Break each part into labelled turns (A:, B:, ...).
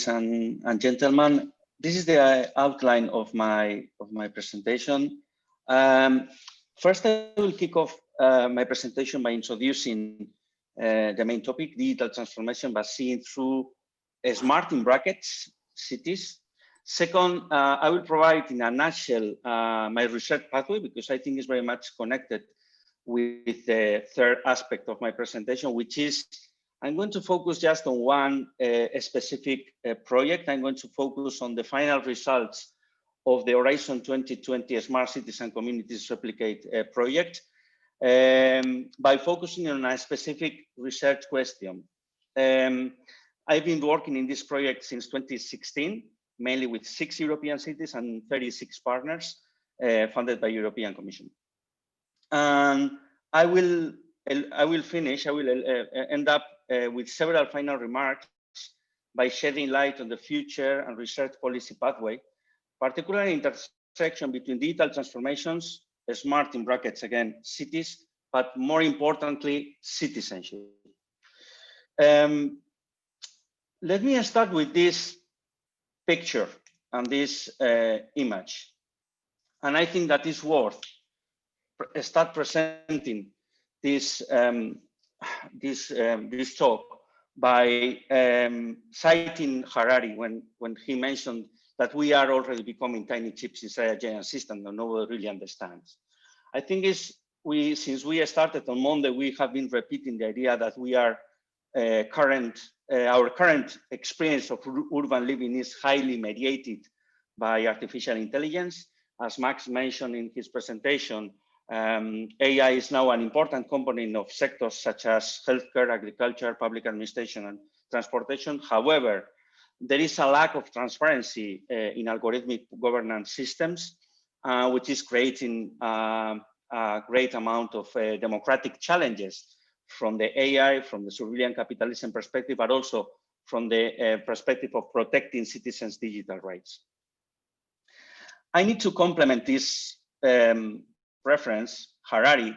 A: and gentlemen, this is the outline of my presentation. First, I will kick off my presentation by introducing the main topic, digital transformation, but seen through smart in brackets cities. Second, I will provide in a nutshell my research pathway, because I think it's very much connected with the third aspect of my presentation, which is I'm going to focus just on one specific project. I'm going to focus on the final results of the Horizon 2020 Smart Cities and Communities Replicate project by focusing on a specific research question. I've been working in this project since 2016, mainly with 6 European cities and 36 partners funded by European Commission. And I will end up with several final remarks by shedding light on the future and research policy pathway, particularly intersection between digital transformations, smart in brackets again, cities, but more importantly, citizenship. Let me start with this picture and this image. And I think that is worth start presenting this this talk by citing Harari when he mentioned that we are already becoming tiny chips inside a giant system that nobody really understands. I think since we started on Monday, we have been repeating the idea that we are our current experience of urban living is highly mediated by artificial intelligence. As Max mentioned in his presentation, AI is now an important component of sectors such as healthcare, agriculture, public administration, and transportation. However, there is a lack of transparency in algorithmic governance systems, which is creating a great amount of democratic challenges from the AI, from the surveillance capitalism perspective, but also from the perspective of protecting citizens' digital rights. I need to complement this reference, Harari,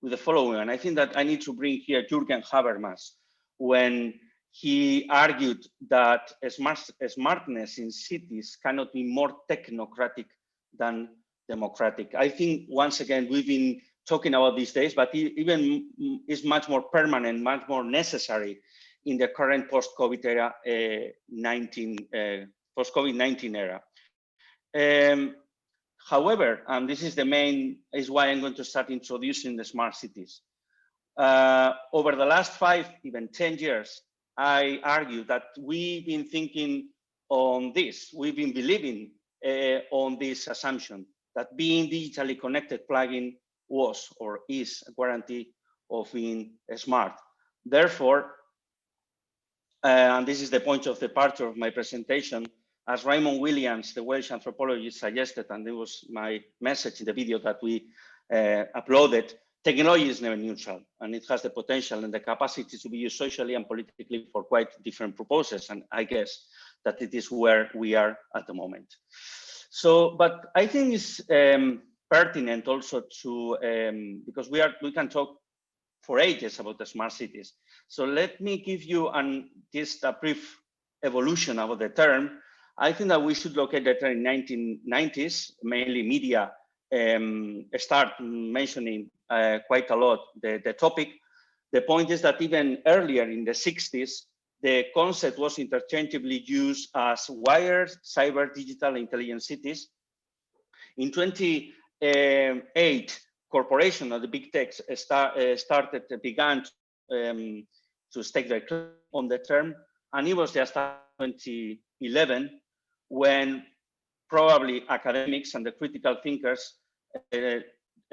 A: with the following, and I think that I need to bring here Jürgen Habermas when he argued that smartness in cities cannot be more technocratic than democratic. I think, once again, we've been talking about these days, but even is much more permanent, much more necessary in the current post-COVID era, post-COVID-19 era. However, and this is why I'm going to start introducing the smart cities. Over the last 5, even 10 years, I argue that we've been thinking on this. We've been believing on this assumption that being digitally connected plugin was or is a guarantee of being smart. Therefore, and this is the point of departure of my presentation, as Raymond Williams, the Welsh anthropologist, suggested, and it was my message in the video that we uploaded, technology is never neutral, and it has the potential and the capacity to be used socially and politically for quite different purposes. And I guess that it is where we are at the moment. So, but I think it's pertinent also to, because we can talk for ages about the smart cities. So let me give you just a brief evolution about the term. I think that we should locate the term in 1990s, mainly media start mentioning quite a lot the topic. The point is that even earlier in the 60s, the concept was interchangeably used as wired, cyber, digital, intelligent cities. In 2008, corporation of the big techs began to stake their claim on the term, and it was just 2011 when probably academics and the critical thinkers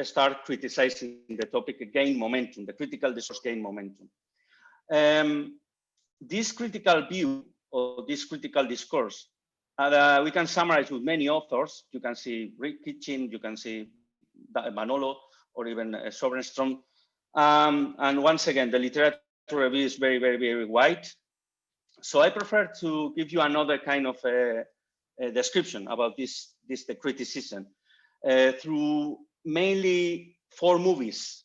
A: start criticizing the topic, gain momentum, the critical discourse gain momentum. This critical view or this critical discourse, we can summarize with many authors. You can see Rick Kitchen, you can see Manolo, or even Sorenstrom. And once again, the literature review is very, very, very wide. So I prefer to give you another kind of description about the criticism through mainly 4 movies.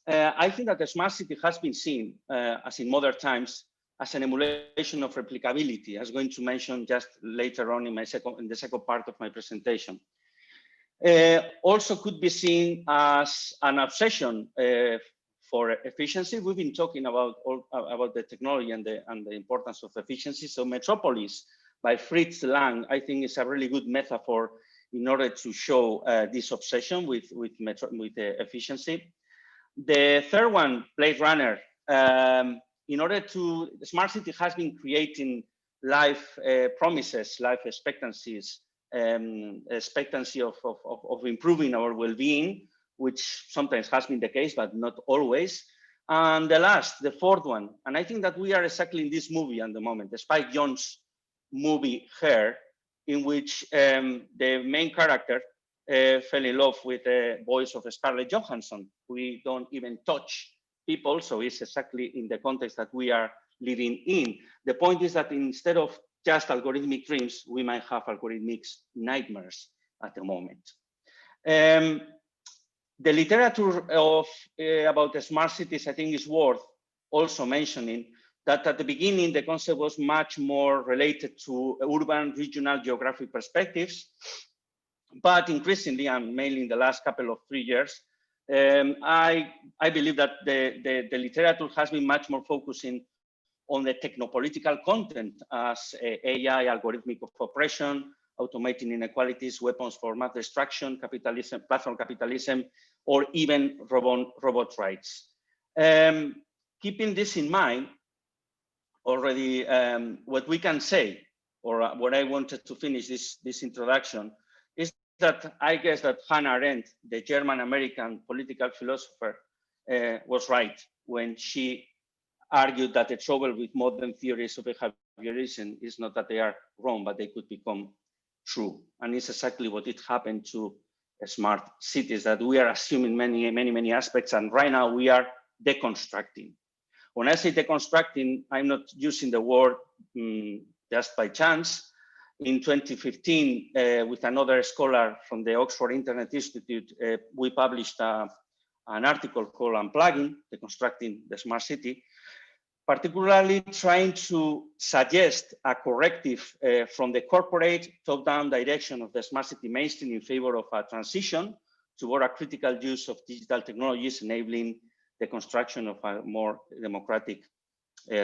A: I think that the smart city has been seen, as in modern times, as an emulation of replicability, as I'm going to mention just later on in the second part of my presentation. Also could be seen as an obsession for efficiency. We've been talking about the technology and the importance of efficiency. So Metropolis by Fritz Lang, I think, is a really good metaphor in order to show this obsession with efficiency. The third one, Blade Runner. In order to, the smart city has been creating life promises, life expectancies, expectancy of improving our well-being, which sometimes has been the case, but not always. And the fourth one, and I think that we are exactly in this movie at the moment, the Spike Jonze movie Hair, in which the main character fell in love with the voice of Scarlett Johansson. We don't even touch people, so it's exactly in the context that we are living in. The point is that instead of just algorithmic dreams, we might have algorithmic nightmares at the moment. The literature about the smart cities, I think, is worth also mentioning that at the beginning, the concept was much more related to urban, regional, geographic perspectives. But increasingly, and mainly in the last couple of 3 years, I believe that the literature has been much more focusing on the technopolitical content as AI, algorithmic oppression, automating inequalities, weapons for mass destruction, capitalism, platform capitalism, or even robot rights. Keeping this in mind, already what we can say, or what I wanted to finish this introduction, is that I guess that Hannah Arendt, the German-American political philosopher, was right when she argued that the trouble with modern theories of behaviorism is not that they are wrong, but they could become true. And it's exactly what it happened to smart cities, that we are assuming many aspects, and right now we are deconstructing. When I say deconstructing, I'm not using the word just by chance. In 2015, with another scholar from the Oxford Internet Institute, we published an article called Unplugging, Deconstructing the Smart City, particularly trying to suggest a corrective from the corporate top-down direction of the smart city mainstream in favor of a transition toward a critical use of digital technologies, enabling the construction of a more democratic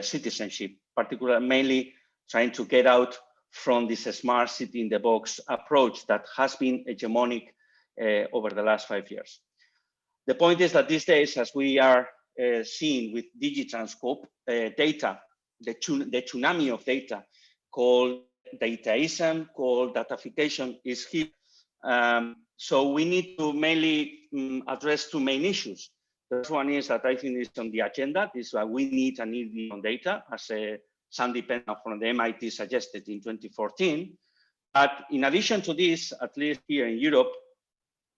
A: citizenship, particularly mainly trying to get out from this smart city in the box approach that has been hegemonic over the last 5 years. The point is that these days, as we are seeing with DigiTranScope data, the tsunami of data called dataism, called datafication is here. So we need to mainly address two main issues. The first one is that I think is on the agenda. This is why we need an EV on data, as Sandy Penna from the MIT suggested in 2014. But in addition to this, at least here in Europe,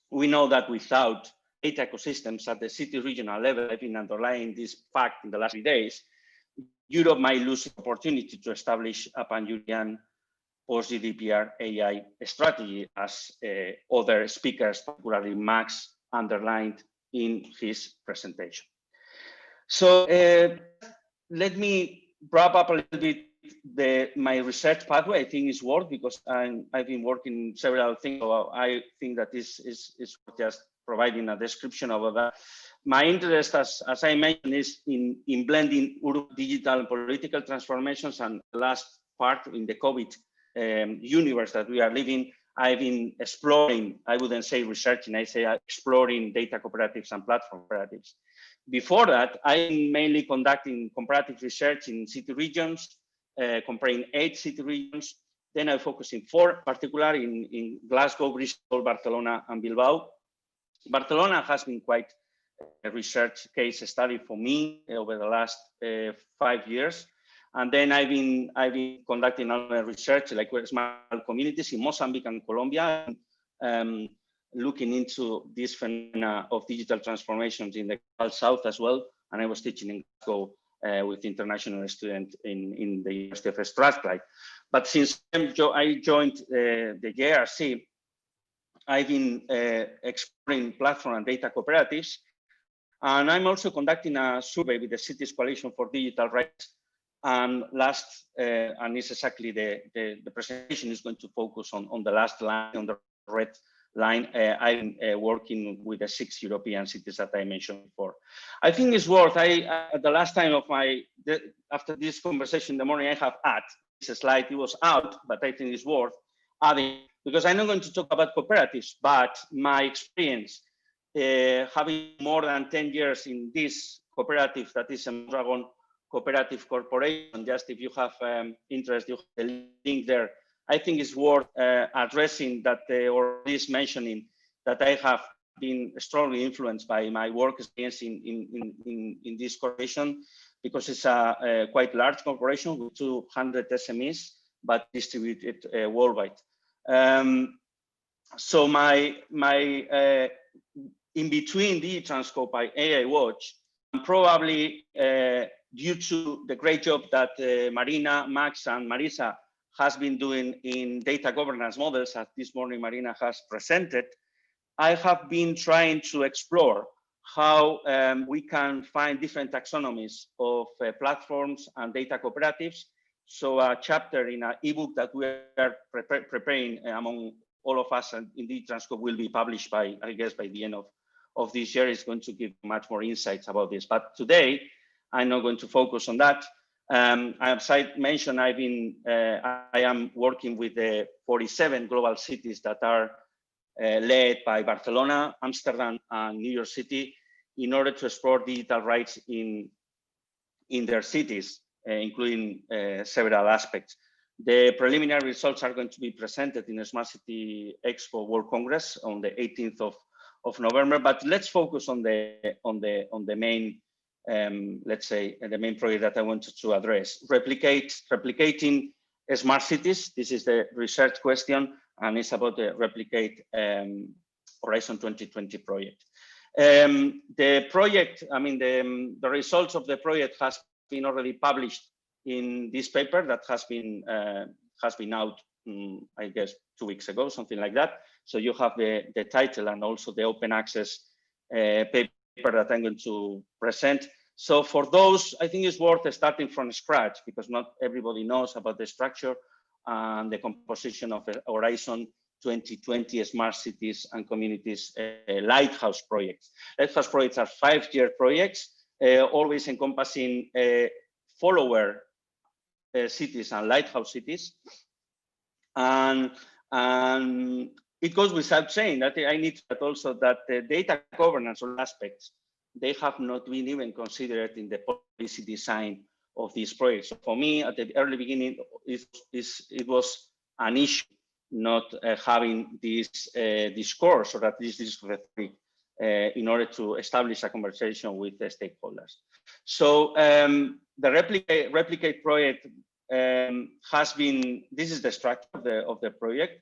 A: we know that without data ecosystems at the city regional level, I've been underlying this fact in the last 3 days, Europe might lose the opportunity to establish a pan-European post-GDPR AI strategy, as other speakers, particularly Max, underlined in his presentation. So let me wrap up a little bit my research pathway. I think is worth, because I've been working several things. So I think that this is just providing a description of that. My interest, as I mentioned, is in blending urban, digital, and political transformations. And the last part, in the COVID universe that we are living, I've been exploring, I wouldn't say researching, I say exploring data cooperatives and platform cooperatives. Before that, I'm mainly conducting comparative research in city regions, comparing 8 city regions. Then I focus in 4, particularly in Glasgow, Bristol, Barcelona, and Bilbao. Barcelona has been quite a research case study for me over the last 5 years. And then I've been conducting other research, like small communities in Mozambique and Colombia, looking into this phenomena of digital transformations in the South as well. And I was teaching in Glasgow with international students in the University of Strathclyde. But since I joined the JRC, I've been exploring platform and data cooperatives. And I'm also conducting a survey with the Cities Coalition for Digital Rights And last, and it's exactly the presentation is going to focus on the last line, on the red line. I'm working with the 6 European cities that I mentioned before. I think it's worth, the last time of after this conversation in the morning, I have added this slide. It was out, but I think it's worth adding, because I'm not going to talk about cooperatives, but my experience having more than 10 years in this cooperative that is a Dragon Cooperative Corporation. Just if you have interest, you have the link there. I think it's worth addressing that, or at least mentioning that I have been strongly influenced by my work experience in this corporation, because it's a quite large corporation with 200 SMEs, but distributed worldwide. So my in between DigiTranScope and AI Watch, and probably due to the great job that Marina, Max, and Marisa has been doing in data governance models, as this morning Marina has presented, I have been trying to explore how we can find different taxonomies of platforms and data cooperatives. So a chapter in an ebook that we are preparing among all of us, and indeed DigiTranScope will be published by, I guess, by the end of this year, is going to give much more insights about this. But today, I'm not going to focus on that. As I mentioned, I am working with the 47 global cities that are led by Barcelona, Amsterdam, and New York City, in order to explore digital rights in their cities, including several aspects. The preliminary results are going to be presented in the Smart City Expo World Congress on the 18th of November. But let's focus on the main, let's say, the main project that I wanted to address. Replicating smart cities. This is the research question, and it's about the Replicate Horizon 2020 project. The project, I mean, the results of the project has been already published in this paper that has been out, I guess, 2 weeks ago, something like that. So you have the title and also the open access paper that I'm going to present. So for those, I think it's worth starting from scratch, because not everybody knows about the structure and the composition of the Horizon 2020 Smart Cities and Communities Lighthouse projects. Lighthouse projects are 5-year projects, always encompassing follower cities and lighthouse cities. And it goes without saying that I need to add also that the data governance aspects, they have not been even considered in the policy design of these projects. So for me, at the early beginning, it was an issue not having this discourse, or at least this rhetoric, in order to establish a conversation with the stakeholders. So the Replicate project has been, this is the structure of the project.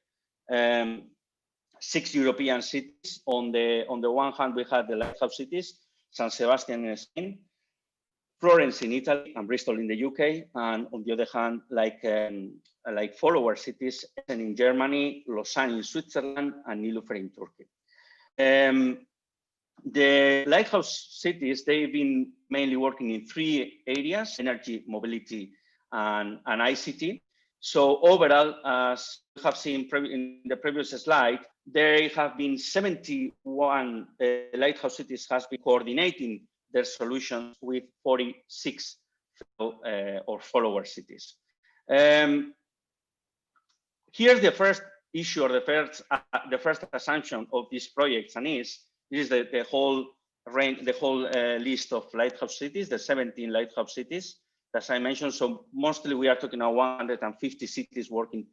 A: 6 European cities. On the one hand, we had the lighthouse cities, San Sebastian in Spain, Florence in Italy, and Bristol in the UK. And on the other hand, like follower cities, Essen in Germany, Lausanne in Switzerland, and Nilofer in Turkey. The lighthouse cities, they've been mainly working in 3 areas: energy, mobility, and ICT. So overall, as you have seen in the previous slide, there have been 71 lighthouse cities has been coordinating their solutions with 46 or follower cities. Here's the first issue, or the first assumption of these projects, and this is the whole range, the whole list of lighthouse cities, the 17 lighthouse cities, as I mentioned. So mostly we are talking about 150 cities working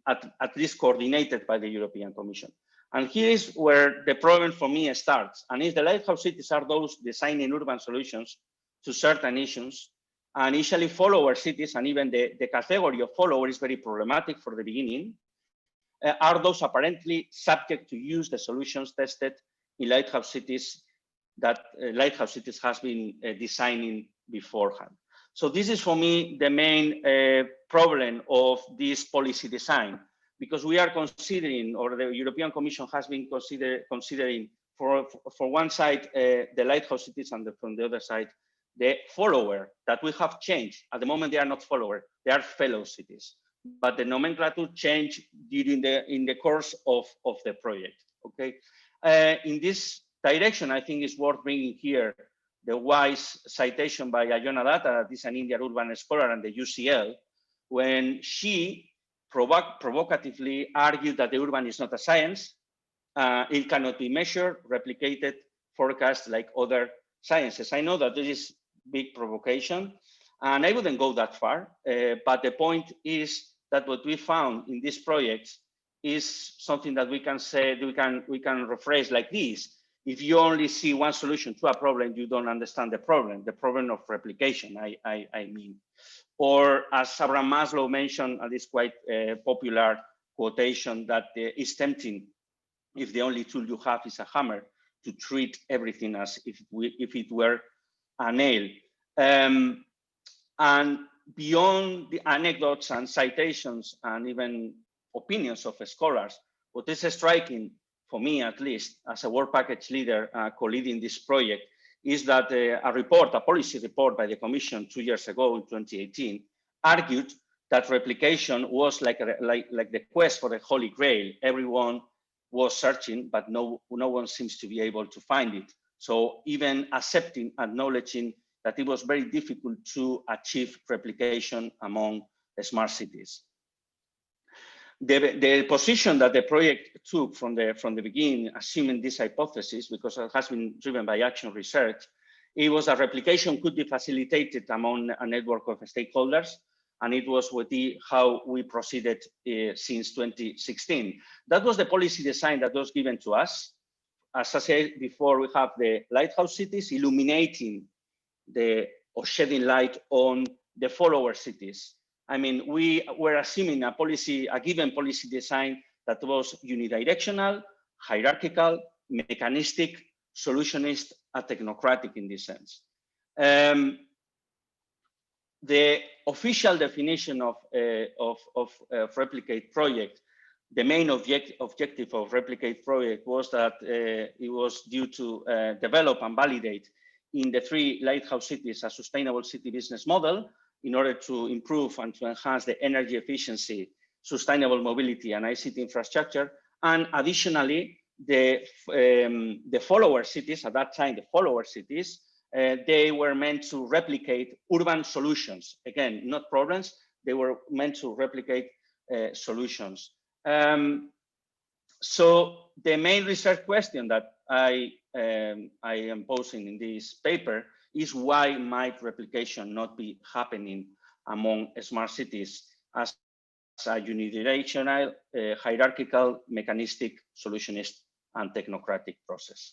A: at least coordinated by the European Commission. And here is where the problem for me starts. And if the lighthouse cities are those designing urban solutions to certain issues, and initially follower cities, and even the category of follower is very problematic for the beginning, are those apparently subject to use the solutions tested in lighthouse cities that lighthouse cities has been designing beforehand. So this is for me the main problem of this policy design, because we are considering, or the European Commission has been considering for one side the lighthouse cities, and from the other side the follower that we have changed. At the moment, they are not follower, they are fellow cities. But the nomenclature changed in the course of the project. Okay, in this direction, I think it's worth bringing here the wise citation by Ayona Datta, that is an Indian urban scholar and the UCL, when she provocatively argued that the urban is not a science, it cannot be measured, replicated, forecast like other sciences. I know that this is big provocation, and I wouldn't go that far, but the point is that what we found in this project is something that we can say, we can rephrase like this. If you only see one solution to a problem, you don't understand the problem of replication, I mean. Or as Abraham Maslow mentioned, this quite popular quotation that it's tempting if the only tool you have is a hammer to treat everything as if it were a nail. And beyond the anecdotes and citations and even opinions of scholars, what is striking for me, at least, as a work package leader co-leading this project, is that a policy report by the Commission 2 years ago in 2018, argued that replication was like the quest for the Holy Grail. Everyone was searching, but no one seems to be able to find it. So even accepting, acknowledging that it was very difficult to achieve replication among smart cities. The position that the project took from the beginning, assuming this hypothesis, because it has been driven by action research, it was that replication could be facilitated among a network of stakeholders, and it was how we proceeded since 2016. That was the policy design that was given to us. As I said before, we have the lighthouse cities illuminating or shedding light on the follower cities. I mean, we were assuming a given policy design that was unidirectional, hierarchical, mechanistic, solutionist, and technocratic in this sense. The official definition of Replicate project, the main objective of Replicate project was that it was due to develop and validate in the 3 lighthouse cities a sustainable city business model in order to improve and to enhance the energy efficiency, sustainable mobility, and ICT infrastructure. And additionally, the follower cities, at that time, the follower cities, they were meant to replicate urban solutions. Again, not problems, they were meant to replicate solutions. So the main research question that I am posing in this paper is why might replication not be happening among smart cities as a unidirectional, hierarchical, mechanistic, solutionist, and technocratic process.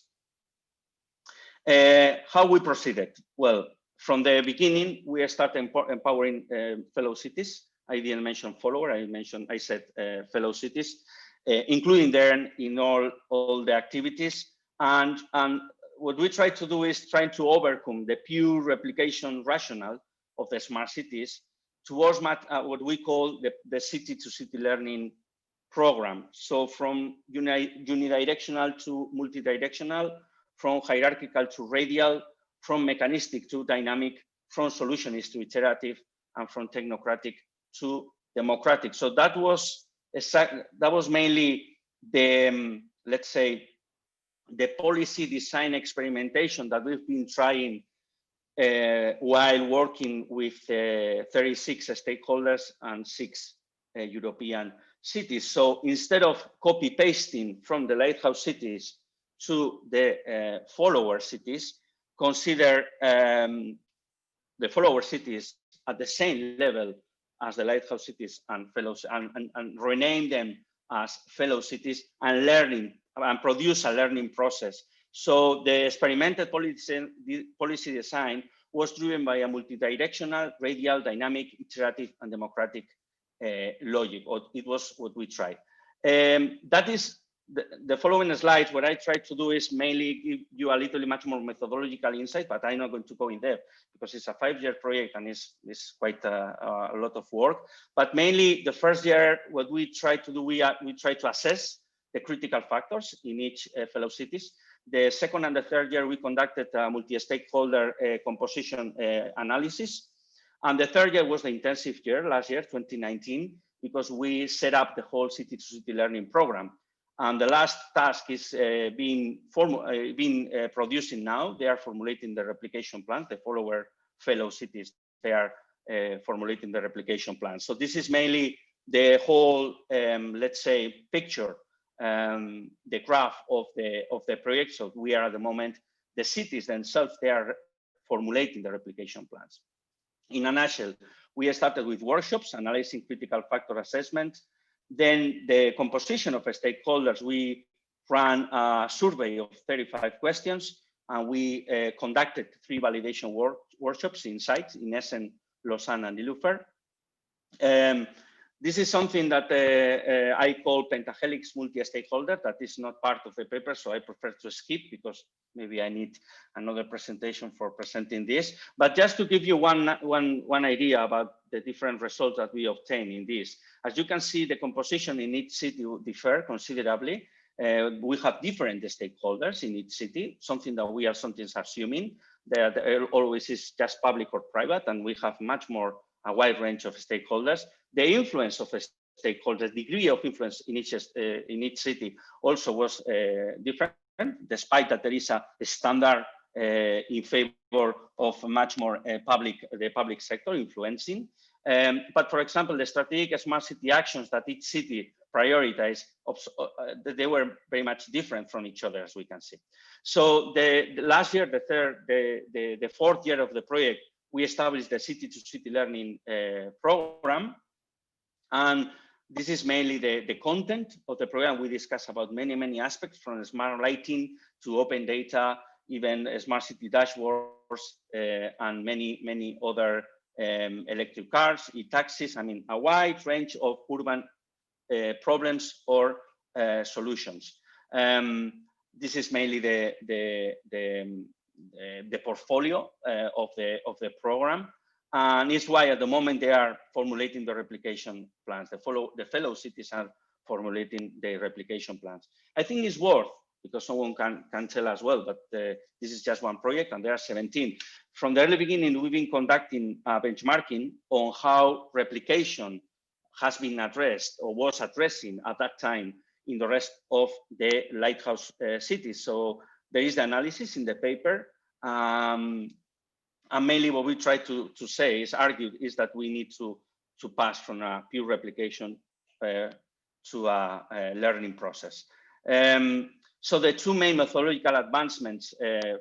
A: How we proceeded? Well, from the beginning, we started empowering fellow cities. I didn't mention follower, I said fellow cities, including them in all the activities. And what we try to do is trying to overcome the pure replication rationale of the smart cities towards what we call the city-to-city learning program. So from unidirectional to multidirectional, from hierarchical to radial, from mechanistic to dynamic, from solutionist to iterative, and from technocratic to democratic. So that was mainly the, let's say, the policy design experimentation that we've been trying while working with 36 stakeholders and 6 European cities. So instead of copy pasting from the lighthouse cities to the follower cities, consider the follower cities at the same level as the lighthouse cities and fellows, and rename them as fellow cities, and learning and produce a learning process. So the experimental policy design was driven by a multidirectional, radial, dynamic, iterative, and democratic logic. Or it was what we tried. That is the following slides. What I try to do is mainly give you a little much more methodological insight, but I'm not going to go in depth because it's a 5-year project and it's quite a lot of work. But mainly the first year, what we try to do, we try to assess the critical factors in each fellow cities. The second and the third year, we conducted a multi-stakeholder composition analysis. And the third year was the intensive year, last year, 2019, because we set up the whole city-to-city learning program. And the last task is being producing now. They are formulating the replication plans. The follower fellow cities, they are formulating the replication plans. So this is mainly the whole, let's say, picture, the graph of the project. So we are at the moment, the cities themselves, they are formulating the replication plans. In a nutshell, we started with workshops, analyzing critical factor assessment. Then the composition of stakeholders, we ran a survey of 35 questions, and we conducted 3 validation workshops in sites in Essen, Lausanne, and Nilufer. This is something that I call pentahelix multi-stakeholder. That is not part of the paper, so I prefer to skip because maybe I need another presentation for presenting this. But just to give you one idea about the different results that we obtain in this. As you can see, the composition in each city differ considerably. We have different stakeholders in each city, something that we are sometimes assuming that always is just public or private, and we have much more a wide range of stakeholders. The influence of stakeholders, degree of influence in each city also was different, despite that there is a standard in favor of much more the public sector influencing. But for example, the strategic smart city actions that each city prioritized, they were very much different from each other, as we can see. So the last year, the fourth year of the project, we established the city-to-city learning program. And this is mainly the content of the program. We discuss about many aspects, from smart lighting to open data, even smart city dashboards, and many other electric cars, e-taxis. I mean, a wide range of urban problems or solutions. This is mainly the portfolio of the program, and it's why at the moment they are formulating the replication plans. The fellow cities are formulating the replication plans. I think it's worth, because someone can tell as well, but this is just one project and there are 17. From the early beginning, we've been conducting benchmarking on how replication has been addressed or was addressing at that time in the rest of the lighthouse cities. So there is the analysis in the paper, and mainly what we try to say is that we need to pass from a pure replication to a learning process. So the 2 main methodological advancements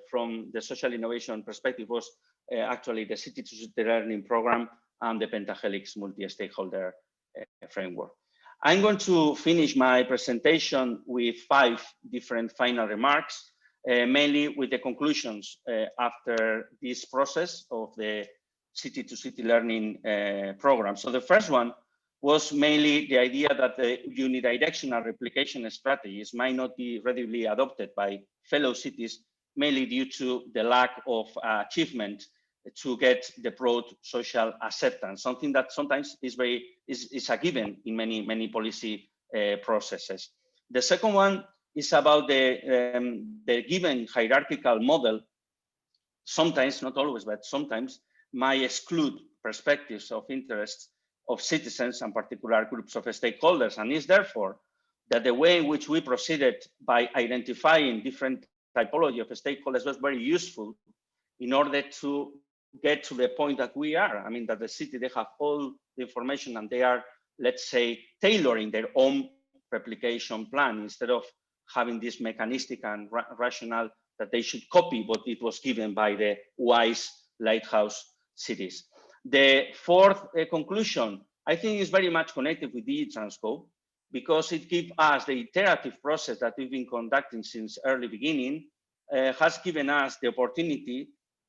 A: from the social innovation perspective was actually the city-to-city learning program and the pentahelix multi-stakeholder framework. I'm going to finish my presentation with 5 different final remarks, mainly with the conclusions after this process of the city-to-city learning program. So the first one was mainly the idea that the unidirectional replication strategies might not be readily adopted by fellow cities, mainly due to the lack of achievement to get the broad social acceptance, something that sometimes is a given in many policy processes. The second one is about the given hierarchical model. Sometimes, not always, but sometimes might exclude perspectives of interests of citizens and particular groups of stakeholders, and is therefore that the way in which we proceeded by identifying different typology of stakeholders was very useful in order to get to the point that we are. I mean, that the city, they have all the information and they are, let's say, tailoring their own replication plan instead of having this mechanistic and rational that they should copy what it was given by the wise lighthouse cities. The fourth conclusion, I think, is very much connected with DigiTranScope, because it gives us the iterative process that we've been conducting since early beginning, has given us the opportunity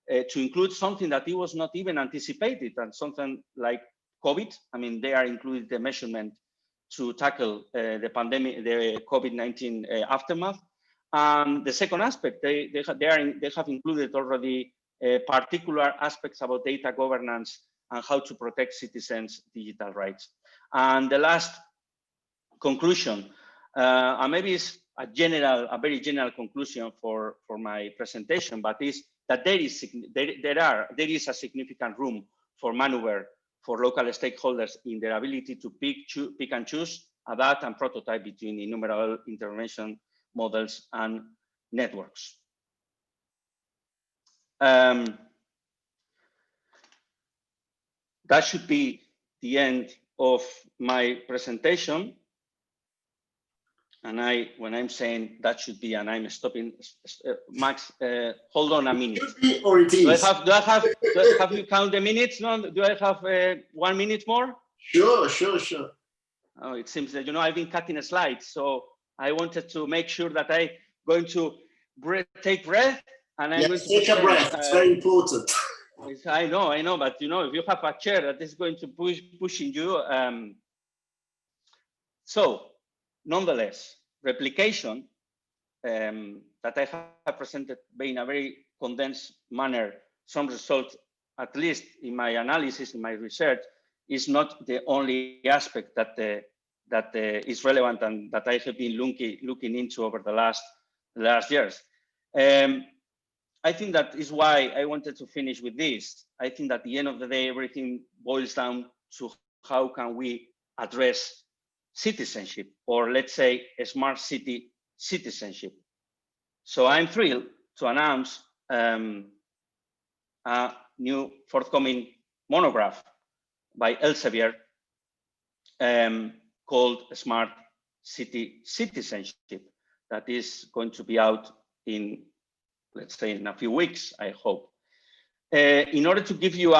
A: to include something that it was not even anticipated, and something like COVID. I mean, they are included the measurement to tackle the pandemic, the COVID-19 aftermath. The second aspect, they have included already particular aspects about data governance and how to protect citizens' digital rights. And the last conclusion, and maybe it's a very general conclusion for my presentation, but is that there is a significant room for maneuver for local stakeholders in their ability to pick and choose, adapt and prototype between innumerable intervention models and networks. That should be the end of my presentation. And when I'm saying that should be, and I'm stopping, Max, hold on a minute.
B: Should be, or it is.
A: Have you count the minutes? No, do I have 1 minute more?
B: Sure.
A: Oh, it seems that, I've been cutting slides, so I wanted to make sure that I'm going to take breath, and I'm going to
B: take a breath. It's very important.
A: I know, but if you have a chair that is going to pushing you, so nonetheless, replication that I have presented in a very condensed manner, some results, at least in my analysis, in my research, is not the only aspect that is relevant and that I have been looking into over the last years. I think that is why I wanted to finish with this. I think that at the end of the day, everything boils down to how can we address citizenship, or let's say a smart city citizenship. So I'm thrilled to announce a new forthcoming monograph by Elsevier called Smart City Citizenship, that is going to be out in, let's say, in a few weeks, I hope. In order to give you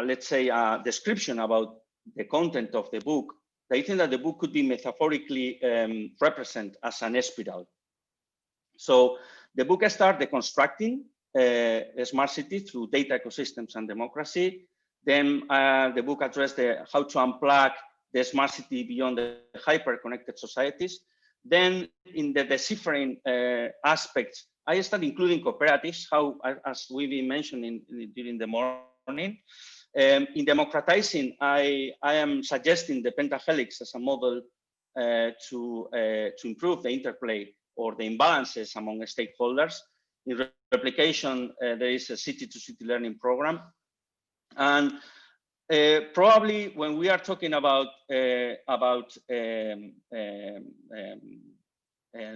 A: let's say, a description about the content of the book, I think that the book could be metaphorically represented as an spiral. So the book starts deconstructing a smart city through data ecosystems and democracy. Then the book addressed how to unplug the smart city beyond the hyper-connected societies. Then in the deciphering aspects, I started including cooperatives, how, as we've been mentioning during the morning. In democratizing, I am suggesting the pentahelix as a model to improve the interplay or the imbalances among stakeholders. In replication, there is a city-to-city learning program. And probably when we are talking about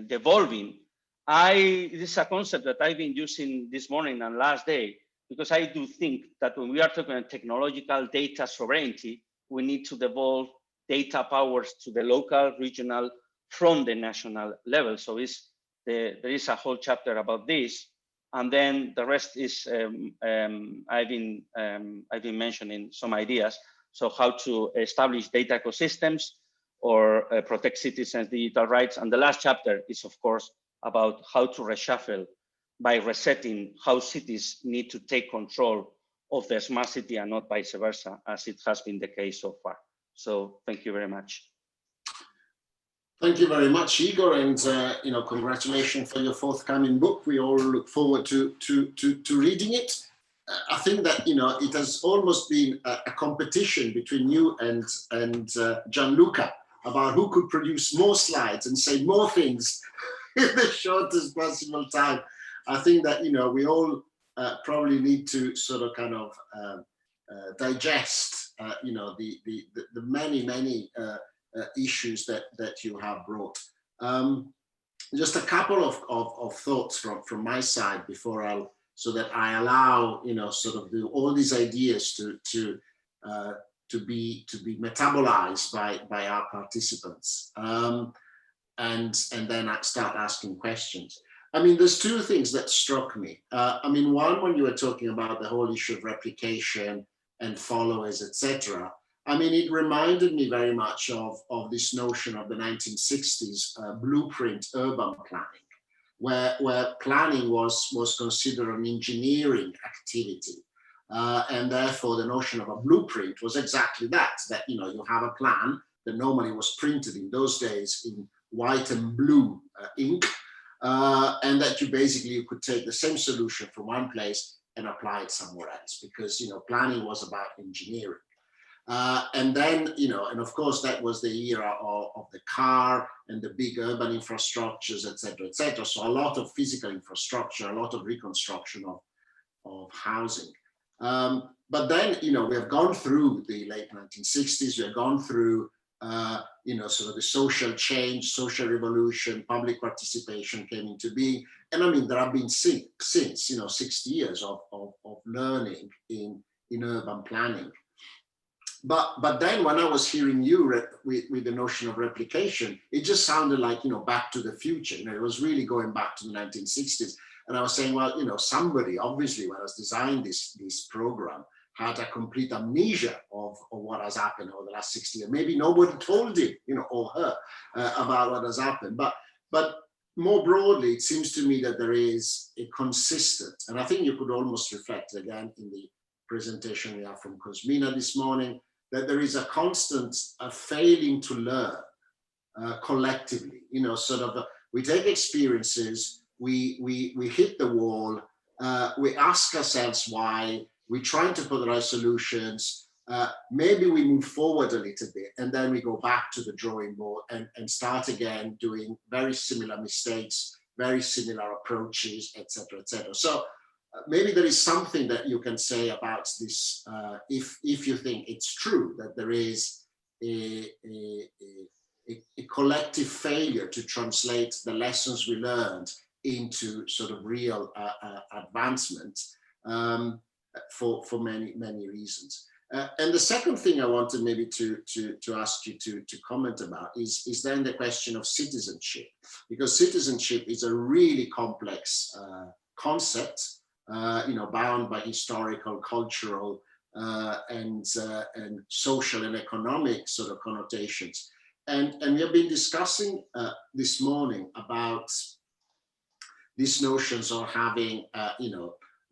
A: devolving, this is a concept that I've been using this morning and last day, because I do think that when we are talking about technological data sovereignty, we need to devolve data powers to the local, regional, from the national level. So there is a whole chapter about this. And then the rest is, I've been mentioning some ideas. So how to establish data ecosystems or protect citizens' digital rights. And the last chapter is, of course, about how to reshuffle by resetting how cities need to take control of the smart city and not vice versa, as it has been the case so far. So thank you very much.
B: Thank you very much, Igor, and congratulations for your forthcoming book. We all look forward to reading it. I think that it has almost been a competition between you and Gianluca about who could produce more slides and say more things in the shortest possible time. I think that we all probably need to sort of kind of digest the many issues that you have brought. Just a couple of thoughts from my side before so that I allow sort of all these ideas to be metabolized by our participants, and then I start asking questions. I mean, there's two things that struck me. I mean, one, when you were talking about the whole issue of replication and followers, etc. I mean, it reminded me very much of this notion of the 1960s blueprint urban planning, where planning was considered an engineering activity. And therefore, the notion of a blueprint was exactly that you have a plan that normally was printed in those days in white and blue ink, and that you could take the same solution from one place and apply it somewhere else, because planning was about engineering. And then, and of course that was the era of the car and the big urban infrastructures, et cetera, et cetera. So a lot of physical infrastructure, a lot of reconstruction of housing. But then, we have gone through the late 1960s, we have gone through, sort of the social change, social revolution, public participation came into being. And I mean, there have been since 60 years of learning in urban planning. But then when I was hearing you with the notion of replication, it just sounded like, back to the future. It was really going back to the 1960s. And I was saying, well, somebody obviously when I was designing this program had a complete amnesia of what has happened over the last 60 years. Maybe nobody told him, or her about what has happened. But more broadly, it seems to me that there is a consistent, and I think you could almost reflect again in the presentation we have from Cosmina this morning, that there is a constant failing to learn collectively. Sort of we take experiences, we hit the wall, we ask ourselves why, we're trying to put the right solutions, maybe we move forward a little bit, and then we go back to the drawing board and start again doing very similar mistakes, very similar approaches, etc., etc. So maybe there is something that you can say about this, if you think it's true that there is a collective failure to translate the lessons we learned into sort of real advancement for many reasons. And the second thing I wanted maybe to ask you to comment about is then the question of citizenship, because citizenship is a really complex concept, bound by historical, cultural, and social and economic sort of connotations. And we have been discussing this morning about these notions of having,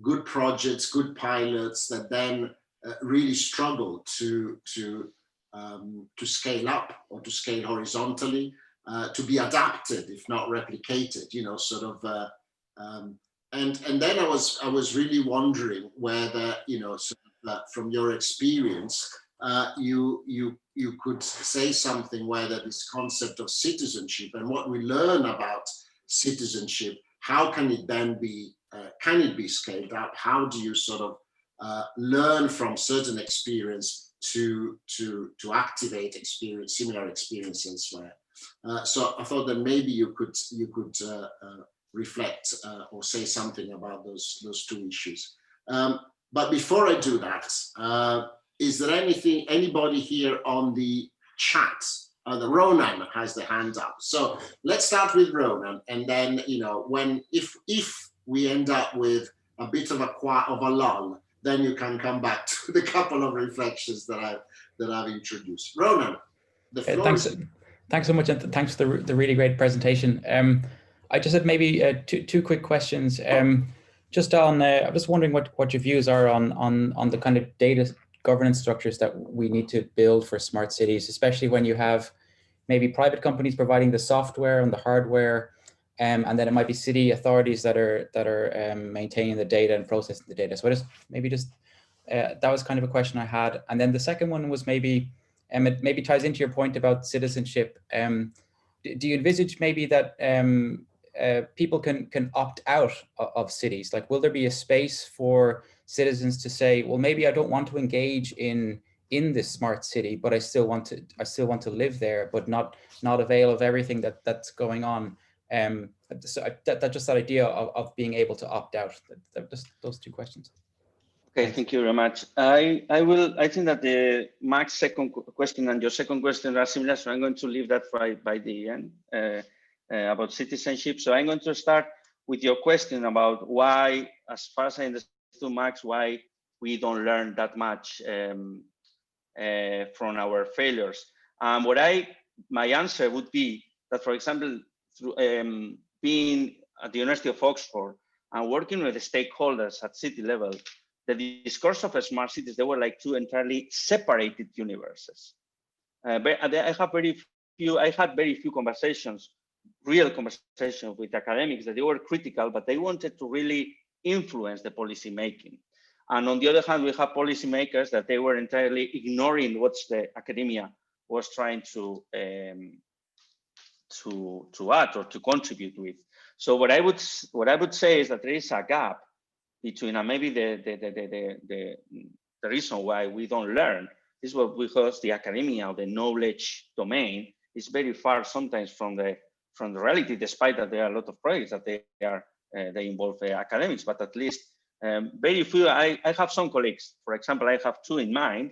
B: good projects, good pilots that then really struggle to scale up or to scale horizontally, to be adapted, if not replicated, and then I was really wondering whether, from your experience, you could say something whether this concept of citizenship and what we learn about citizenship, how can it then be, can it be scaled up? How do you sort of learn from certain experience to activate similar experience elsewhere? So I thought that maybe you could reflect or say something about those two issues. But before I do that, is there anybody here on the chat? The Ronan has the hand up. So let's start with Ronan, and then if we end up with a bit of a lull, then you can come back to the couple of reflections that I've introduced. Ronan, the floor is yours.
C: Thanks so much, and thanks for the really great presentation. I just had maybe two quick questions. Just on, I was wondering what your views are on the kind of data governance structures that we need to build for smart cities, especially when you have maybe private companies providing the software and the hardware, and then it might be city authorities that are maintaining the data and processing the data. So that was kind of a question I had. And then the second one was maybe, it maybe ties into your point about citizenship. Do you envisage maybe that people can opt out of cities? Like, will there be a space for citizens to say, well, maybe I don't want to engage in this smart city, but I still want to live there, but not avail of everything that's going on. So just that idea of being able to opt out. Just those two questions.
A: Okay, thank you very much. I think that Max's second question and your second question are similar, so I'm going to leave that by the end about citizenship. So I'm going to start with your question about why, as far as I understood, Max, why we don't learn that much from our failures. My answer would be that, for example, through being at the University of Oxford and working with the stakeholders at city level, the discourse of smart cities, they were like two entirely separated universes. But I had very few conversations, real conversations with academics that they were critical, but they wanted to really influence the policy making. And on the other hand, we have policymakers that they were entirely ignoring what the academia was trying to add or to contribute with. So what I would say is that there is a gap between, and maybe the reason why we don't learn is because the academia or the knowledge domain is very far sometimes from the reality, despite that there are a lot of projects that they involve academics, but at least very few. I have some colleagues, for example, I have two in mind,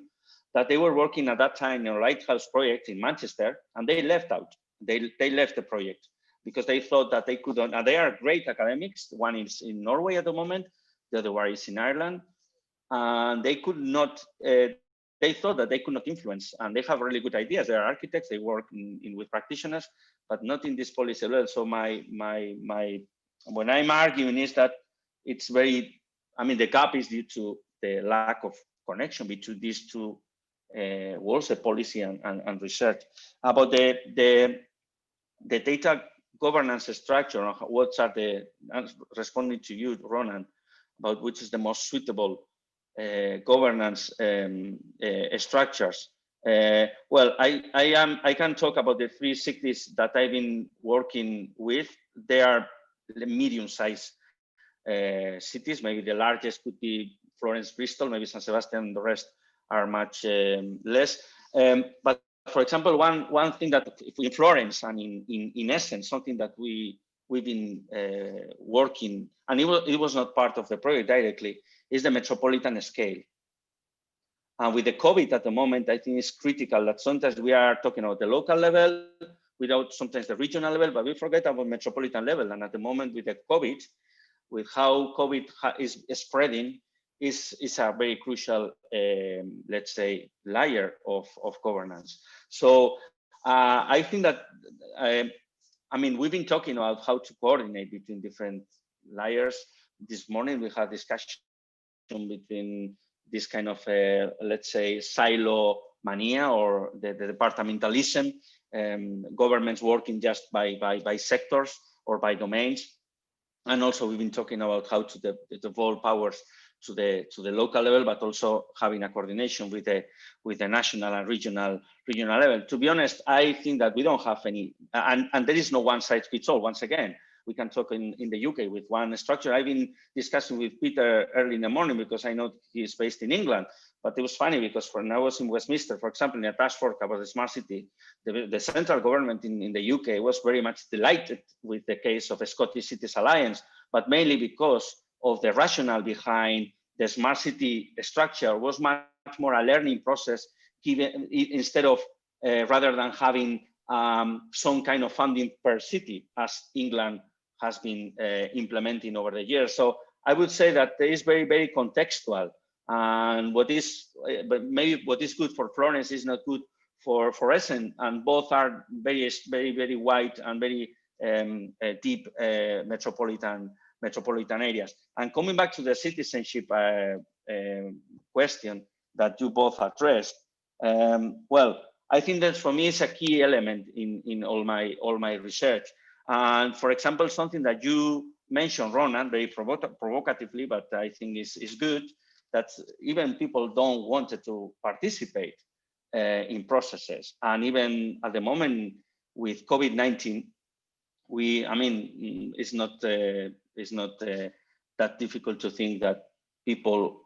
A: that they were working at that time in a lighthouse project in Manchester, and they left out. They left the project because they thought that they could not, and they are great academics. One is in Norway at the moment, the other one is in Ireland, and they could not, they thought that they could not influence, and they have really good ideas. They are architects, they work with practitioners, but not in this policy level. So when I'm arguing is that it's very, I mean, the gap is due to the lack of connection between these two worlds, the policy and research. About the data governance structure, what are the, responding to you, Ronan, about which is the most suitable governance structures. Well, I can talk about the 3 cities that I've been working with. They are medium-sized cities. Maybe the largest could be Florence, Bristol, maybe San Sebastian, the rest are much less. But for example, one thing that in Florence and in essence, something that we've been working, and it was not part of the project directly, is the metropolitan scale. And with the COVID at the moment, I think it's critical that sometimes we are talking about the local level without sometimes the regional level, but we forget about metropolitan level. And at the moment with the COVID, with how COVID is spreading, is a very crucial, let's say, layer of governance. So I think that, I mean, we've been talking about how to coordinate between different layers. This morning we had discussion between this kind of, let's say, silo mania or the departmentalism, governments working just by sectors or by domains. And also we've been talking about how to devolve powers to the local level, but also having a coordination with the national and regional level. To be honest, I think that we don't have any, and there is no one size fits all. Once again, we can talk in the UK with one structure. I've been discussing with Peter early in the morning because I know he's based in England, but it was funny because when I was in Westminster, for example, in a task force about the smart city, the central government in the UK was very much delighted with the case of the Scottish Cities Alliance, but mainly because of the rationale behind the smart city structure was much more a learning process, given instead of rather than having some kind of funding per city, as England has been implementing over the years. So I would say that there is very, very contextual, and what is good for Florence is not good for Essen, and both are very, very, very wide and very deep metropolitan areas. And coming back to the citizenship question that you both addressed, well, I think that for me is a key element in all my research. And for example, something that you mentioned, Ronan, very provocatively, but I think is good, that even people don't want to participate in processes. And even at the moment with COVID-19, I mean, it's not that difficult to think that people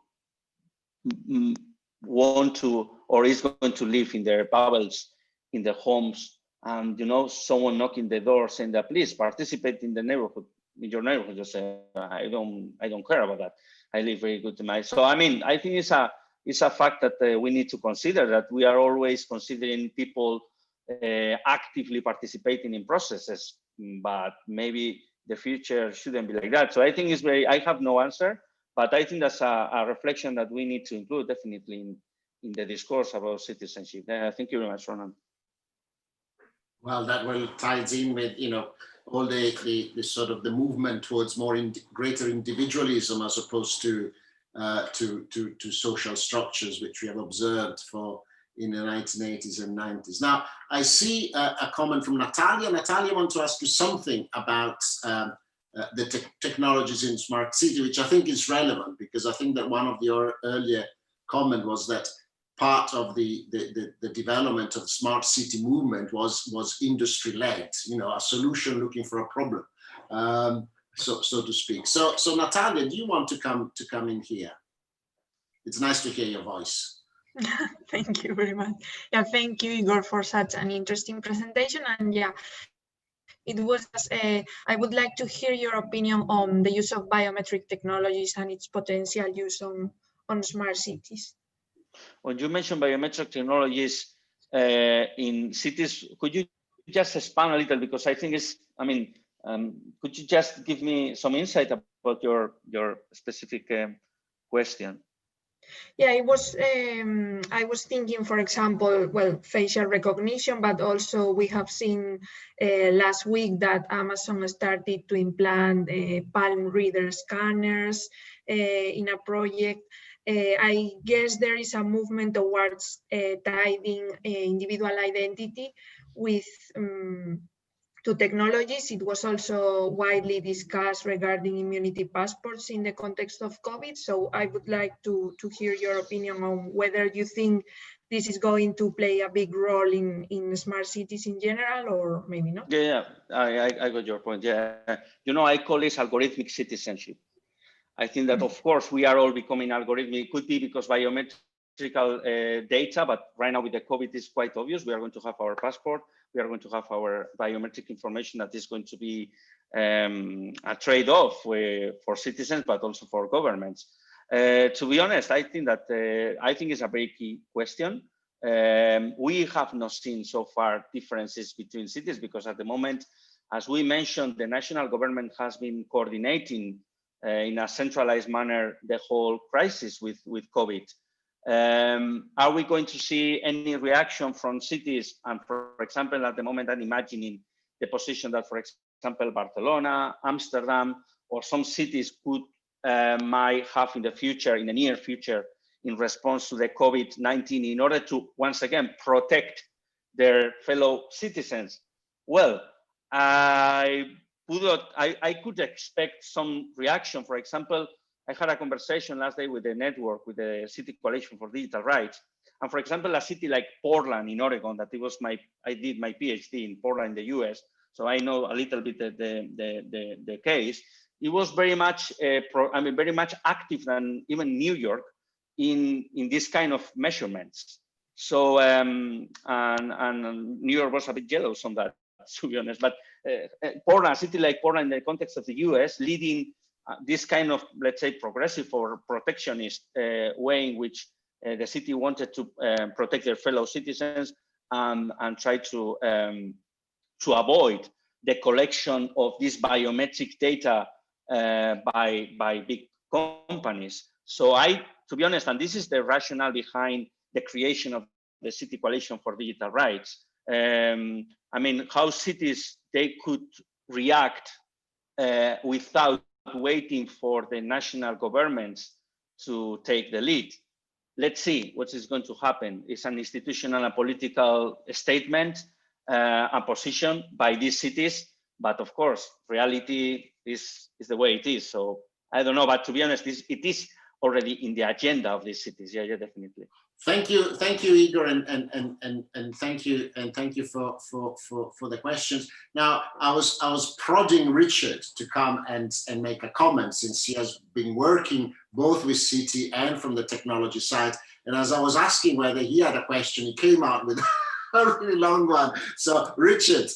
A: want to or is going to live in their bubbles, in their homes, and someone knocking the door saying that please participate in the neighborhood, in your neighborhood. Just say I don't care about that. I live very good to my. So I mean, I think it's a fact that we need to consider, that we are always considering people actively participating in processes, but maybe the future shouldn't be like that. So I think it's I have no answer, but I think that's a reflection that we need to include definitely in the discourse about citizenship. Thank you very much, Ronan.
B: Well, that will ties in with all the sort of the movement towards greater individualism as opposed to social structures, which we have observed in the 1980s and 90s. Now, I see a comment from Natalia. Natalia, I want to ask you something about the technologies in smart city, which I think is relevant, because I think that one of your earlier comment was that part of the development of the smart city movement was industry led, a solution looking for a problem, so to speak. So Natalia, do you want to come in here? It's nice to hear your voice.
D: Thank you very much. Yeah, thank you, Igor, for such an interesting presentation. And yeah, it was, I would like to hear your opinion on the use of biometric technologies and its potential use on smart cities.
A: When you mentioned biometric technologies in cities, could you just expand a little? Because I think could you just give me some insight about your specific question?
D: Yeah, it was. I was thinking, for example, well, facial recognition, but also we have seen last week that Amazon started to implant palm reader scanners in a project. I guess there is a movement towards tying individual identity with to technologies. It was also widely discussed regarding immunity passports in the context of COVID. So I would like to hear your opinion on whether you think this is going to play a big role in smart cities in general, or maybe not.
A: Yeah, I got your point. Yeah, I call this algorithmic citizenship. I think that, of course, we are all becoming algorithmic. It could be because biometrical data, but right now with the COVID, it's quite obvious. We are going to have our passport. We are going to have our biometric information that is going to be a trade-off for citizens, but also for governments. To be honest, I think it's a very key question. We have not seen so far differences between cities, because at the moment, as we mentioned, the national government has been coordinating in a centralized manner the whole crisis with COVID. Are we going to see any reaction from cities? And for example, at the moment, I'm imagining the position that, for example, Barcelona, Amsterdam, or some cities might have in the near future, in response to the COVID-19, in order to, once again, protect their fellow citizens. Well, I could expect some reaction. For example, I had a conversation last day with the network, with the City Coalition for Digital Rights. And for example, a city like Portland in Oregon, I did my PhD in Portland, in the US, so I know a little bit the case. It was very much, very much active than even New York in this kind of measurements. So, and New York was a bit jealous on that, to be honest. But Portland, a city like Portland, in the context of the US, leading this kind of, let's say, progressive or protectionist way in which the city wanted to protect their fellow citizens and try to avoid the collection of this biometric data by big companies. So to be honest, and this is the rationale behind the creation of the City Coalition for Digital Rights. How cities, they could react without waiting for the national governments to take the lead. Let's see what is going to happen. It's an institutional and political statement, a position by these cities, but of course, reality is the way it is. So I don't know, but to be honest, it is already in the agenda of these cities. Yeah, definitely.
B: Thank you, Igor, and thank you for the questions. Now, I was prodding Richard to come and make a comment, since he has been working both with City and from the technology side. And as I was asking whether he had a question, he came out with a really long one. So, Richard,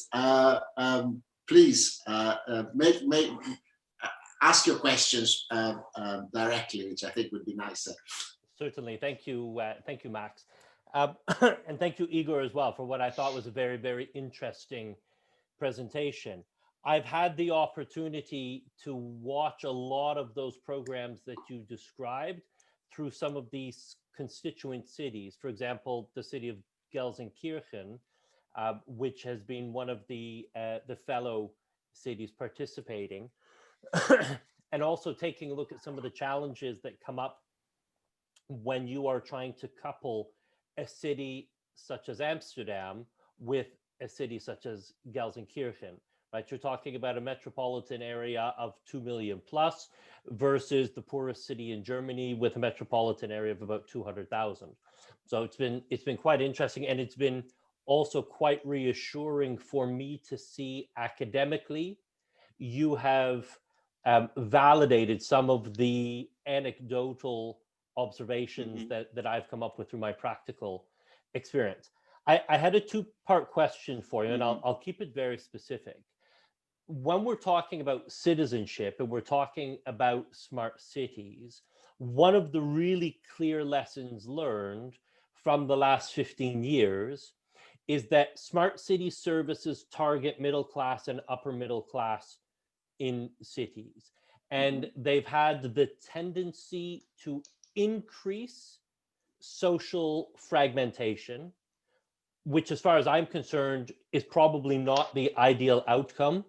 B: please ask your questions directly, which I think would be nicer.
E: Certainly. Thank you, Max. And thank you, Igor, as well, for what I thought was a very, very interesting presentation. I've had the opportunity to watch a lot of those programs that you described through some of these constituent cities. For example, the city of Gelsenkirchen, which has been one of the fellow cities participating, and also taking a look at some of the challenges that come up when you are trying to couple a city such as Amsterdam with a city such as Gelsenkirchen. right? You're talking about a metropolitan area of 2 million plus versus the poorest city in Germany with a metropolitan area of about 200,000. So it's been quite interesting, and it's been also quite reassuring for me to see academically you have validated some of the anecdotal observations that I've come up with through my practical experience. I had a two-part question for you, and I'll keep it very specific. When we're talking about citizenship and we're talking about smart cities, one of the really clear lessons learned from the last 15 years is that smart city services target middle class and upper middle class in cities. And they've had the tendency to increase social fragmentation, which, as far as I'm concerned, is probably not the ideal outcome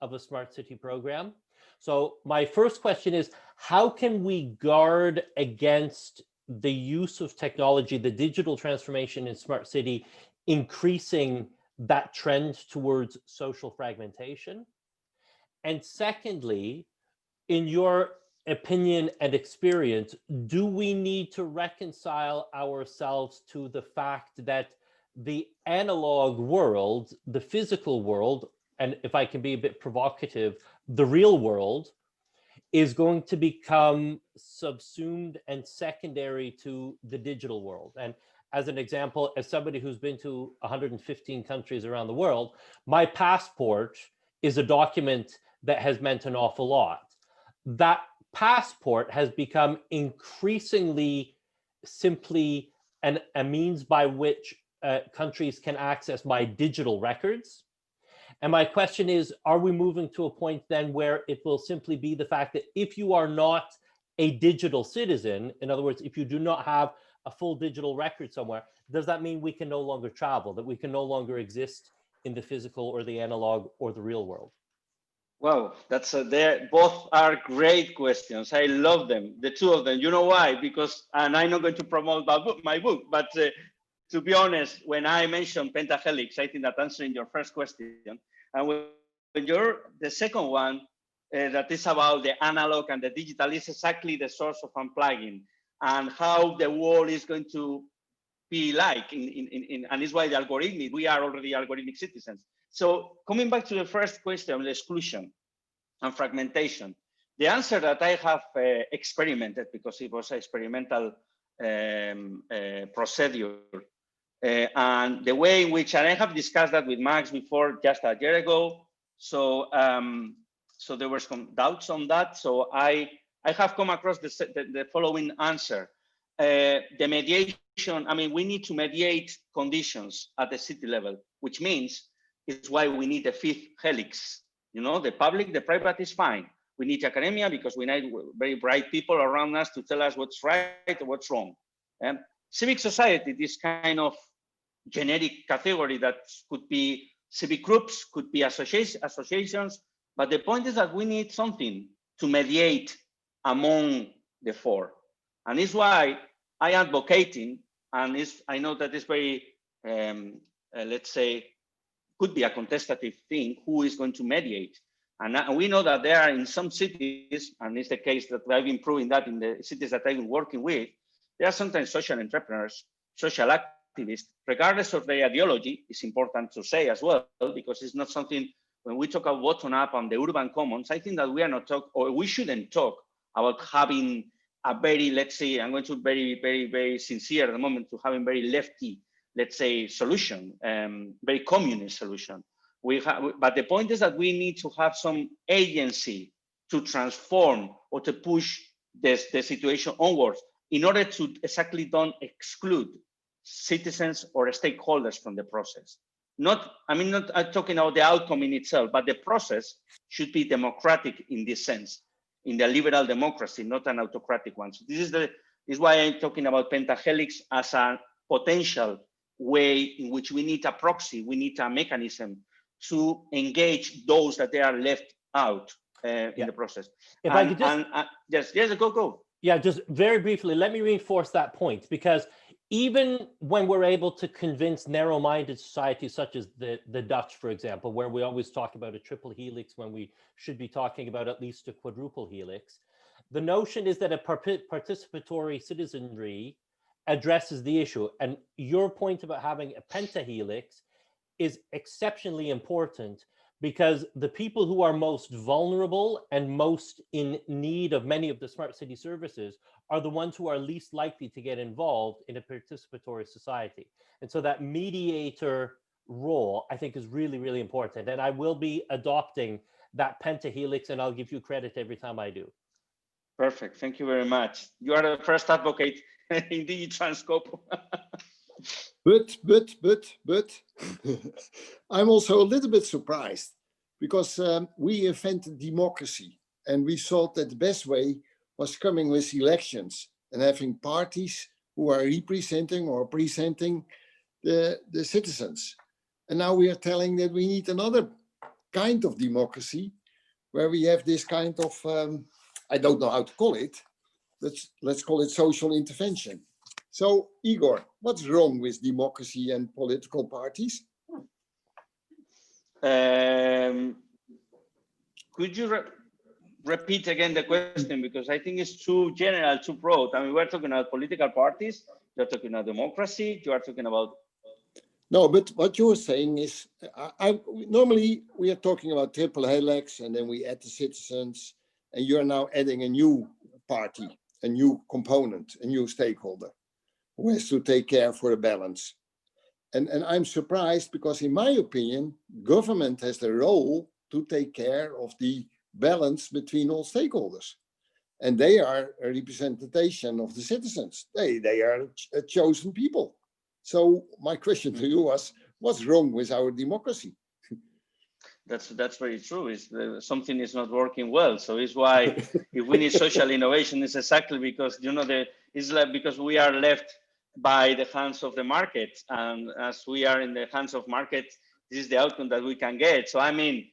E: of a smart city program. So my first question is, how can we guard against the use of technology, the digital transformation in smart city, increasing that trend towards social fragmentation? And secondly, in your opinion and experience, do we need to reconcile ourselves to the fact that the analog world, the physical world, and if I can be a bit provocative, the real world, is going to become subsumed and secondary to the digital world? And as an example, as somebody who's been to 115 countries around the world, my passport is a document that has meant an awful lot. That passport has become increasingly simply a means by which countries can access my digital records. And my question is, are we moving to a point then where it will simply be the fact that if you are not a digital citizen, in other words, if you do not have a full digital record somewhere, does that mean we can no longer travel, that we can no longer exist in the physical or the analog or the real world?
A: Well, both are great questions. I love them, the two of them. You know why? Because, and I'm not going to promote my book, but to be honest, when I mentioned pentahelix, I think that answering your first question, and when the second one, that is about the analog and the digital, is exactly the source of unplugging and how the world is going to be like, and it's why the algorithmic, we are already algorithmic citizens. So coming back to the first question, the exclusion and fragmentation, the answer that I have experimented, because it was an experimental procedure, and the way in which, and I have discussed that with Max before, just a year ago. So, so there were some doubts on that. So I have come across the following answer. The mediation, I mean, we need to mediate conditions at the city level, which means it's why we need the fifth helix. You know, the public, the private is fine. We need academia because we need very bright people around us to tell us what's right or what's wrong. And civic society, this kind of generic category that could be civic groups, could be associations, but the point is that we need something to mediate among the four. And it's why I am advocating, and I know that it's very, let's say, could be a contestative thing, who is going to mediate. And we know that there are in some cities, and it's the case that I've been proving that in the cities that I've been working with, there are sometimes social entrepreneurs, social activists, regardless of their ideology. It's important to say as well, because it's not something, when we talk about bottom up on the urban commons, I think that we are not talk, or we shouldn't talk about having a very, let's say, I'm going to be very sincere at the moment, to having very lefty, let's say, solution, very communist solution. But the point is that we need to have some agency to transform or to push the situation onwards in order to exactly don't exclude citizens or stakeholders from the process. Not talking about the outcome in itself, but the process should be democratic in this sense, in the liberal democracy, not an autocratic one. So this is why I'm talking about pentahelix as a potential way in which we need a proxy, we need a mechanism to engage those that they are left out in the process.
E: If I could just,
A: yes, go.
E: Yeah, just very briefly, let me reinforce that point, because even when we're able to convince narrow-minded societies such as the Dutch, for example, where we always talk about a triple helix when we should be talking about at least a quadruple helix, the notion is that a participatory citizenry addresses the issue. And your point about having a pentahelix is exceptionally important, because the people who are most vulnerable and most in need of many of the smart city services are the ones who are least likely to get involved in a participatory society. And so that mediator role, I think, is really, really important. And I will be adopting that pentahelix, and I'll give you credit every time I do.
A: Perfect. Thank you very much. You are the first advocate in DigiTranScope.
F: But I'm also a little bit surprised, because we invented democracy, and we thought that the best way was coming with elections and having parties who are representing or presenting the citizens. And now we are telling that we need another kind of democracy, where we have this kind of, I don't know how to call it, but let's call it social intervention. So, Igor, what's wrong with democracy and political parties?
A: Could you repeat again the question? Because I think it's too general, too broad. I mean, we're talking about political parties, you're talking about democracy, you are talking about...
F: No, but what you're saying is, normally we are talking about triple helix, and then we add the citizens, and you're now adding a new party, a new component, a new stakeholder, who has to take care for a balance. And I'm surprised, because in my opinion, government has the role to take care of the balance between all stakeholders. And they are a representation of the citizens. They are a chosen people. So my question to you was, what's wrong with our democracy?
A: That's very true. Something is not working well. So it's why if we need social innovation, it's exactly because, you know, it's like because we are left by the hands of the market, and as we are in the hands of market, this is the outcome that we can get. So I mean,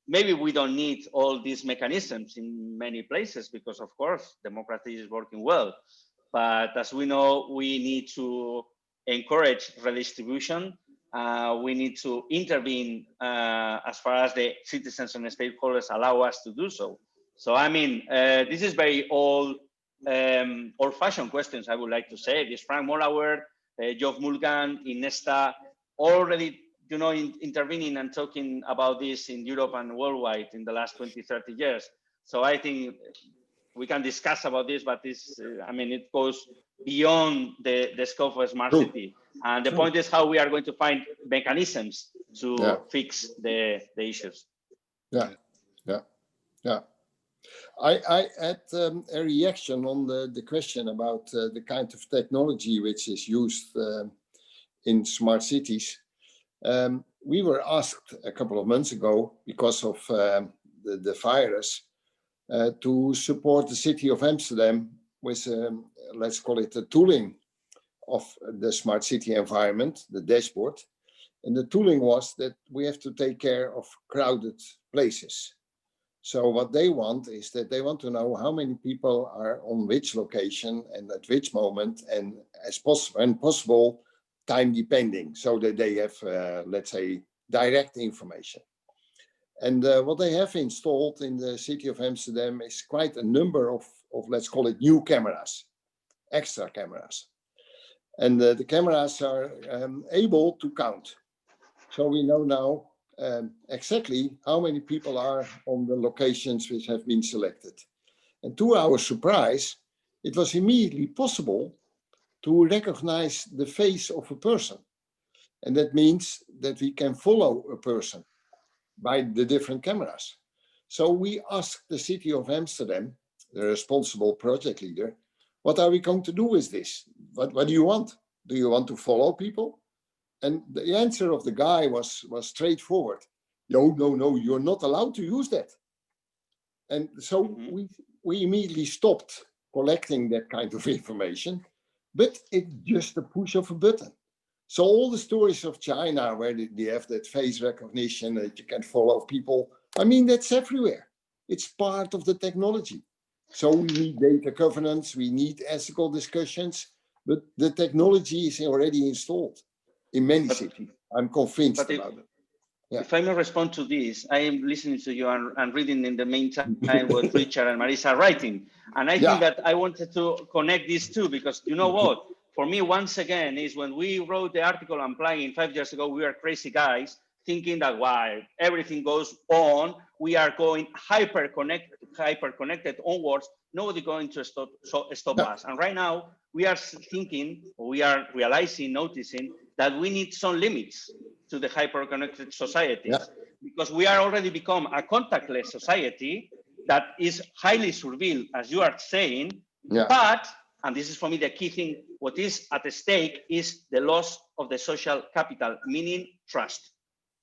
A: maybe we don't need all these mechanisms in many places, because of course democracy is working well, but as we know, we need to encourage redistribution. We need to intervene as far as the citizens and the stakeholders allow us to do so. So I mean, this is very old-fashioned questions, I would like to say. This Frank Mollauer, Geoff Mulgan, Inesta, already, you know, intervening and talking about this in Europe and worldwide in the last 20, 30 years. So I think we can discuss about this, but this, I mean, it goes beyond the scope of smart city. And the point is how we are going to find mechanisms to fix the issues.
F: Yeah. I had a reaction on the question about the kind of technology which is used in smart cities. We were asked a couple of months ago, because of the virus, to support the city of Amsterdam with, let's call it, a tooling of the smart city environment, the dashboard. And the tooling was that we have to take care of crowded places. So what they want is that they want to know how many people are on which location and at which moment, and as possible, time depending, so that they have, let's say, direct information. And what they have installed in the city of Amsterdam is quite a number of let's call it, new cameras, extra cameras. And the cameras are able to count. So we know now exactly how many people are on the locations which have been selected. And to our surprise, it was immediately possible to recognize the face of a person. And that means that we can follow a person by the different cameras. So we asked the city of Amsterdam, the responsible project leader, what are we going to do with this? What do you want? Do you want to follow people? And the answer of the guy was straightforward. No, you're not allowed to use that. And so we immediately stopped collecting that kind of information, but it's just a push of a button. So all the stories of China, where they have that face recognition, that you can follow people, I mean, that's everywhere. It's part of the technology. So we need data governance, we need ethical discussions, but the technology is already installed in many cities. I'm convinced about it. Yeah.
A: If I may respond to this, I am listening to you and reading in the meantime what Richard and Marisa are writing. And I think that I wanted to connect these two, because you know what? For me, once again, is when we wrote the article on plugin 5 years ago, we were crazy guys thinking that while everything goes on, we are going hyper connected onwards, nobody going to stop us. And right now, we are thinking, we are realizing, noticing that we need some limits to the hyper-connected societies, because we are already become a contactless society that is highly surveilled, as you are saying, but, and this is for me the key thing, what is at stake is the loss of the social capital, meaning trust.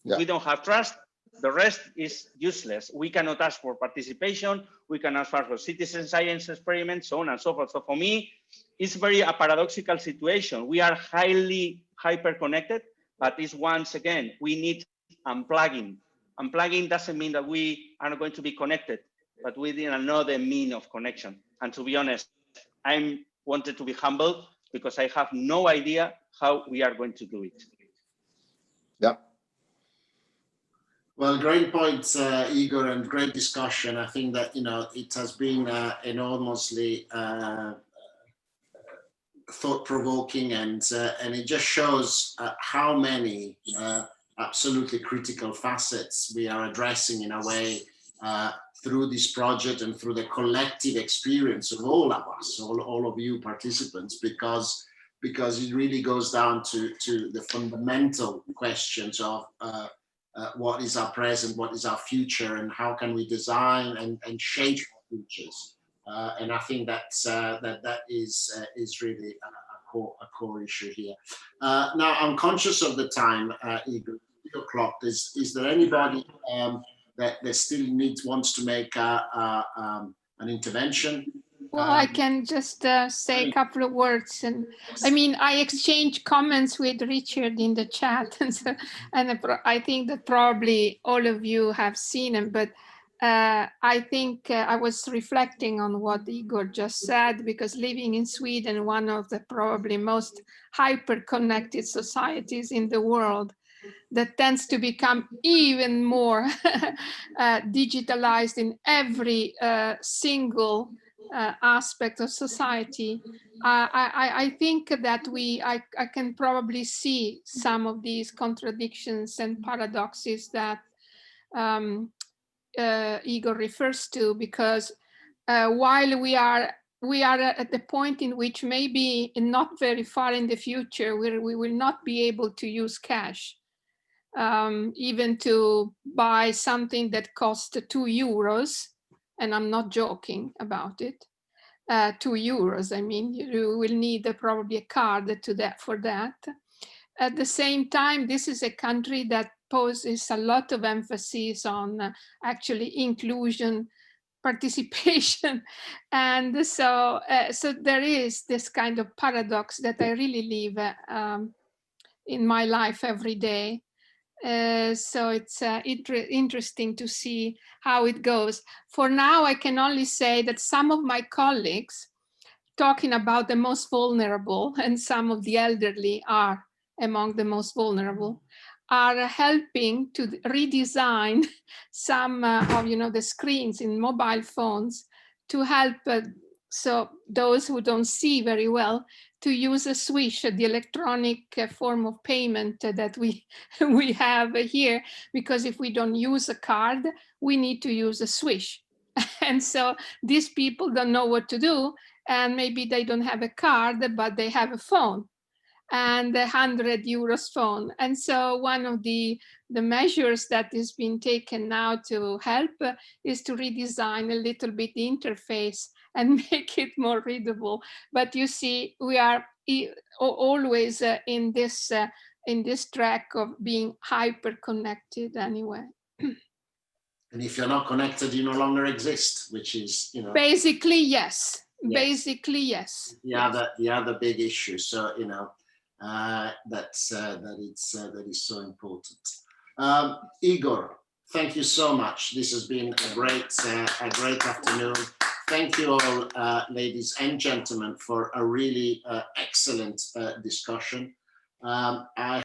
A: If we don't have trust, the rest is useless. We cannot ask for participation, we cannot ask for citizen science experiments, so on and so forth. So for me, it's very a paradoxical situation. We are highly hyper-connected, but it's once again, we need unplugging. Unplugging doesn't mean that we are not going to be connected, but we need another mean of connection. And to be honest, I wanted to be humble because I have no idea how we are going to do it.
B: Yeah. Well, great points, Igor, and great discussion. I think that, it has been enormously thought-provoking, and it just shows how many absolutely critical facets we are addressing in a way through this project and through the collective experience of all of us, all of you participants, because it really goes down to the fundamental questions of what is our present, what is our future, and how can we design and shape our futures. And I think that is really a core issue here. Now, I'm conscious of the time, Igor, 3 o'clock. Is there anybody that still wants to make an intervention?
G: Well, I can just say a couple of words. And I mean, I exchanged comments with Richard in the chat. And I think that probably all of you have seen him, but I think I was reflecting on what Igor just said, because living in Sweden, one of the probably most hyper-connected societies in the world, that tends to become even more digitalized in every single aspect of society. I think that I can probably see some of these contradictions and paradoxes that Igor refers to, because while we are at the point in which maybe not very far in the future, we will not be able to use cash, even to buy something that costs 2 euros, and I'm not joking about it. 2 euros, I mean, you will need probably a card for that. At the same time, this is a country that poses a lot of emphasis on actually inclusion, participation, and so there is this kind of paradox that I really live in my life every day. So it's interesting to see how it goes. For now, I can only say that some of my colleagues, talking about the most vulnerable, and some of the elderly are among the most vulnerable, are helping to redesign some of the screens in mobile phones to help so those who don't see very well to use a swish, the electronic form of payment that we have here, because if we don't use a card, we need to use a swish. And so these people don't know what to do, and maybe they don't have a card, but they have a phone, and a 100 euros phone. And so one of the measures that is being taken now to help is to redesign a little bit the interface and make it more readable. But you see, we are always in this track of being hyper connected anyway.
B: And if you're not connected, you no longer exist, which is,
G: basically yes.
B: Yes.
G: Basically yes.
B: The other big issue. So that is so important. Igor, thank you so much. This has been a great afternoon. thank you all, ladies and gentlemen, for a really excellent discussion. I